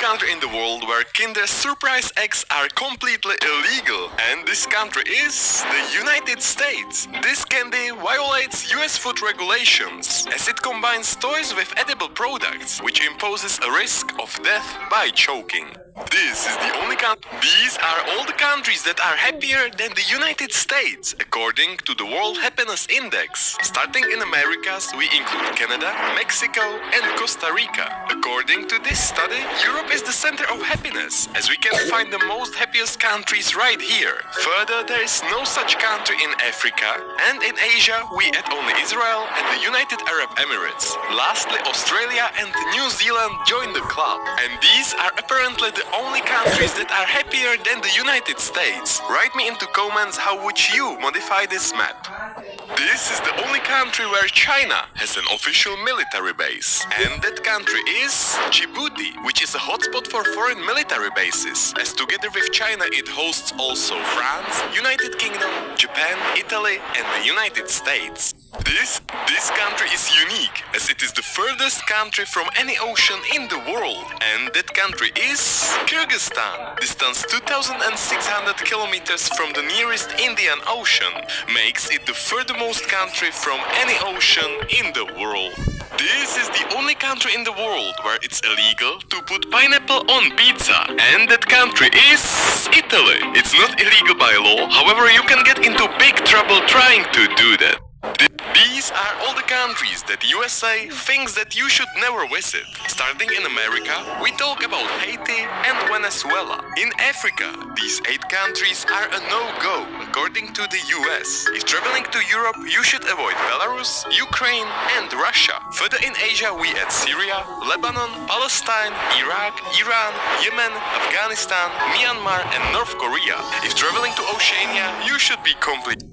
country in the world where Kinder Surprise eggs are completely illegal. And this country is the United States. This candy violates US food regulations as it combines toys with edible products, which imposes a risk of death by choking. This is the only country. These are all the countries that are happier than the United States, according to the World Happiness Index. Starting in Americas, we include Canada, Mexico, and Costa Rica. According to this study, Europe is the center of happiness, as we can find the most happiest countries right here. Further, there is no such country in Africa, and in Asia, we add only Israel and the United Arab Emirates. Lastly, Australia and New Zealand join the club. And these are apparently the only countries that are happier than the United States. Write me into comments how would you modify this map. This is the only country where China has an official military base. And that country is Djibouti, which is a hotspot for foreign military bases, as together with China it hosts also France, United Kingdom, Japan, Italy and the United States. This country is unique, as it is the furthest country from any ocean in the world. And that country is Kyrgyzstan. Distance 2,600 kilometers from the nearest Indian Ocean makes it the furthermost country from any ocean in the world. This is the only country in the world where it's illegal to put pineapple on pizza. And that country is Italy. It's not illegal by law, however you can get into big trouble trying to do that. These are all the countries that USA thinks that you should never visit. Starting in America, we talk about Haiti and Venezuela. In Africa, these 8 countries are a no-go, according to the US. If traveling to Europe, you should avoid Belarus, Ukraine and Russia. Further in Asia, we add Syria, Lebanon, Palestine, Iraq, Iran, Yemen, Afghanistan, Myanmar and North Korea. If traveling to Oceania, you should be complete.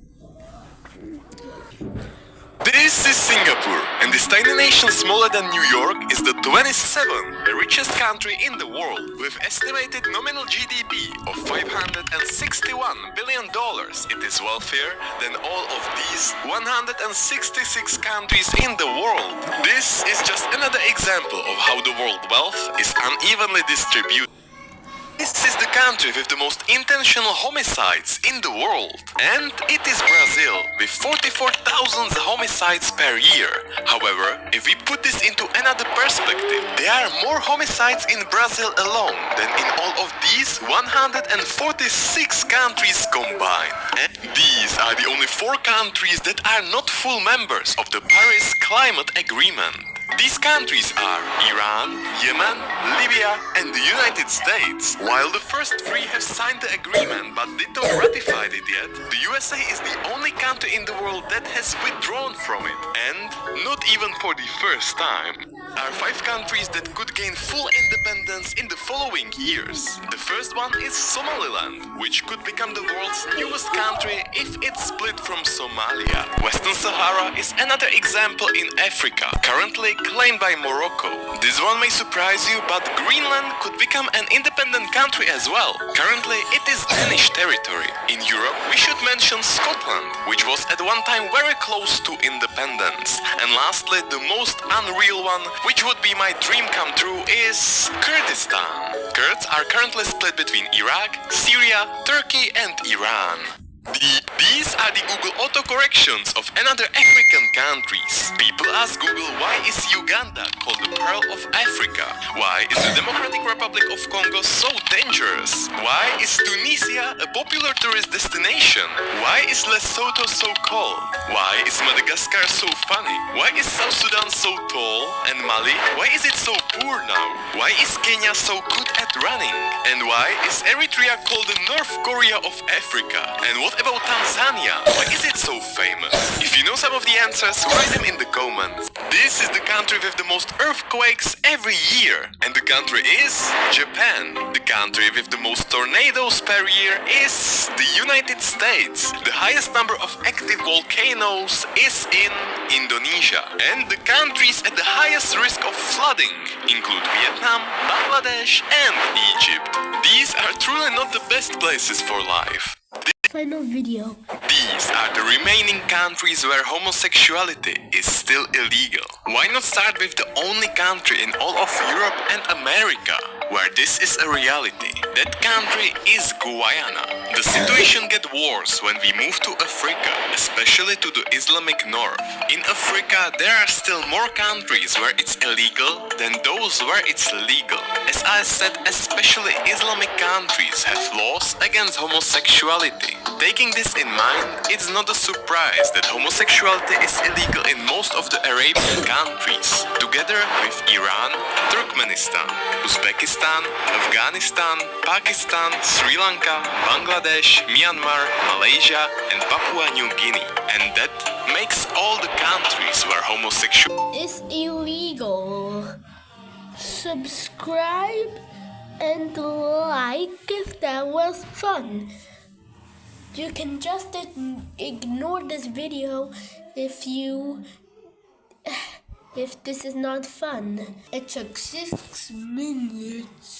This is Singapore, and this tiny nation smaller than New York is the 27th richest country in the world, with estimated nominal GDP of $561 billion. It is wealthier than all of these 166 countries in the world. This is just another example of how the world wealth is unevenly distributed. This is the country with the most intentional homicides in the world. And it is Brazil, with 44,000 homicides per year. However, if we put this into another perspective, there are more homicides in Brazil alone than in all of these 146 countries combined. And these are the only 4 countries that are not full members of the Paris Climate Agreement. These countries are Iran, Yemen, Libya and the United States. While the first 3 have signed the agreement but they don't ratify it yet, the USA is the only country in the world that has withdrawn from it. And not even for the first time. There are 5 countries that could gain full independence in the following years. The first one is Somaliland, which could become the world's newest country if it's split from Somalia. Western Sahara is another example in Africa, currently claimed by Morocco. This one may surprise you, but Greenland could become an independent country as well. Currently, it is Danish territory. In Europe, we should mention Scotland, which was at one time very close to independence. And lastly, the most unreal one, which would be my dream come true, is Kurdistan. Kurds are currently split between Iraq, Syria, Turkey and Iran. These are the Google autocorrections of another African countries. People ask Google, why is Uganda called the Pearl of Africa? Why is the Democratic Republic of Congo so dangerous? Why is Tunisia a popular tourist destination? Why is Lesotho so cold? Why is Madagascar so funny? Why is South Sudan so tall? And Mali, why is it so poor now? Why is Kenya so good at running? And why is Eritrea called the North Korea of Africa? And what about Tanzania? Why is it so famous? If you know some of the answers, write them in the comments. This is the country with the most earthquakes every year. And the country is Japan. The country with the most tornadoes per year is the United States. The highest number of active volcanoes is in Indonesia. And the countries at the highest risk of flooding include Vietnam, Bangladesh and Egypt. These are truly not the best places for life. Final video. These are the remaining countries where homosexuality is still illegal. Why not start with the only country in all of Europe and America? where this is a reality. That country is Guyana. The situation gets worse when we move to Africa, especially to the Islamic north. In Africa, there are still more countries where it's illegal than those where it's legal. As I said, especially Islamic countries have laws against homosexuality. Taking this in mind, it's not a surprise that homosexuality is illegal in most of the Arabian countries, together with Iran, Turkmenistan, Uzbekistan, Afghanistan, Pakistan, Sri Lanka, Bangladesh, Myanmar, Malaysia, and Papua New Guinea. And that makes all the countries where homosexuality is illegal. Subscribe and like if that was fun. You can just ignore this video if this is not fun. It took 6 minutes.